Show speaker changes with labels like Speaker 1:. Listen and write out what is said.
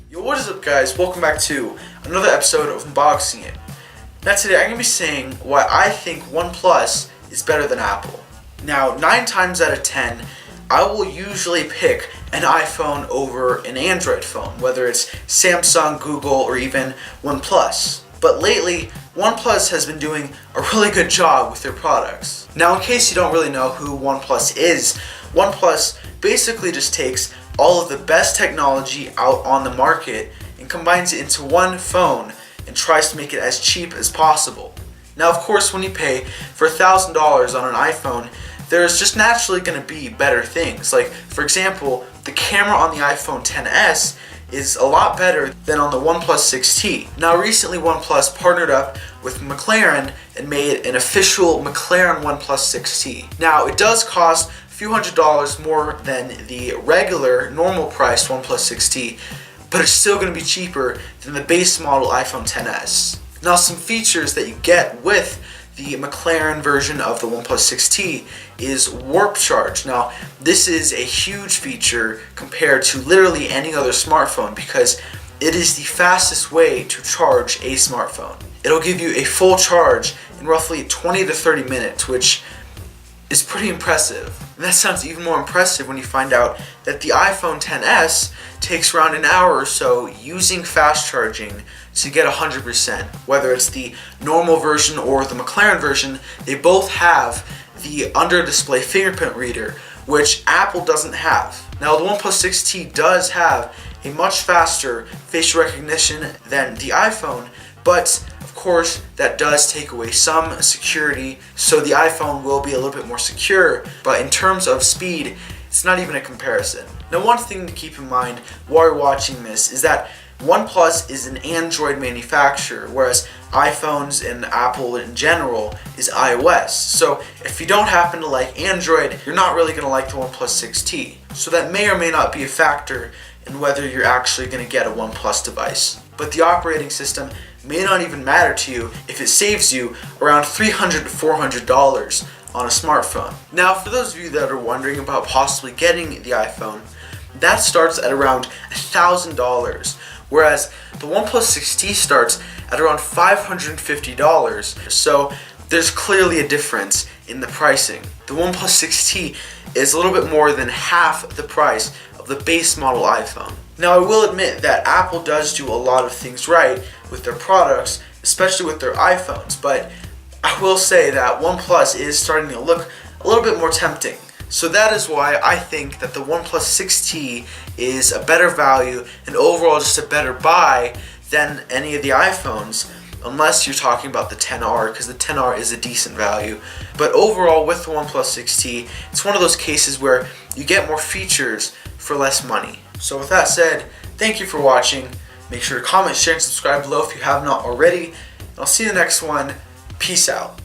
Speaker 1: Yo, what is up guys? Welcome back to another episode of Unboxing It. Now today I'm going to be saying why I think OnePlus is better than Apple. Now 9 times out of 10, I will usually pick an iPhone over an Android phone, whether it's Samsung, Google, or even OnePlus. But lately, OnePlus has been doing a really good job with their products. Now in case you don't really know who OnePlus is, OnePlus basically just takes all of the best technology out on the market and combines it into one phone and tries to make it as cheap as possible. Now of course when you pay for $1,000 on an iPhone, there's just naturally going to be better things. Like for example, the camera on the iPhone XS is a lot better than on the OnePlus 6T. Now recently OnePlus partnered up with McLaren and made an official McLaren OnePlus 6T. Now it does cost a few $100s more than the regular normal priced OnePlus 6T, but it's still going to be cheaper than the base model iPhone XS. Now some features that you get with the McLaren version of the OnePlus 6T is warp charge. Now this is a huge feature compared to literally any other smartphone because it is the fastest way to charge a smartphone. It'll give you a full charge in roughly 20 to 30 minutes, which is pretty impressive. And that sounds even more impressive when you find out that the iPhone XS takes around an hour or so using fast charging to get 100%. Whether it's the normal version or the McLaren version, they both have the under-display fingerprint reader, which Apple doesn't have. Now the OnePlus 6T does have a much faster facial recognition than the iPhone, but of course that does take away some security, so the iPhone will be a little bit more secure, but in terms of speed, it's not even a comparison. Now one thing to keep in mind while you're watching this is that OnePlus is an Android manufacturer, whereas iPhones and Apple in general is iOS. So if you don't happen to like Android, you're not really going to like the OnePlus 6T. So that may or may not be a factor in whether you're actually going to get a OnePlus device. But the operating system may not even matter to you if it saves you around $300 to $400 on a smartphone. Now for those of you that are wondering about possibly getting the iPhone, that starts at around $1,000. Whereas the OnePlus 6T starts at around $550, so there's clearly a difference in the pricing. The OnePlus 6T is a little bit more than half the price of the base model iPhone. Now I will admit that Apple does do a lot of things right with their products, especially with their iPhones, but I will say that OnePlus is starting to look a little bit more tempting. So that is why I think that the OnePlus 6T is a better value and overall just a better buy than any of the iPhones, unless you're talking about the XR, because the XR is a decent value. But overall with the OnePlus 6T, it's one of those cases where you get more features for less money. So with that said, thank you for watching. Make sure to comment, share, and subscribe below if you have not already. And I'll see you in the next one. Peace out.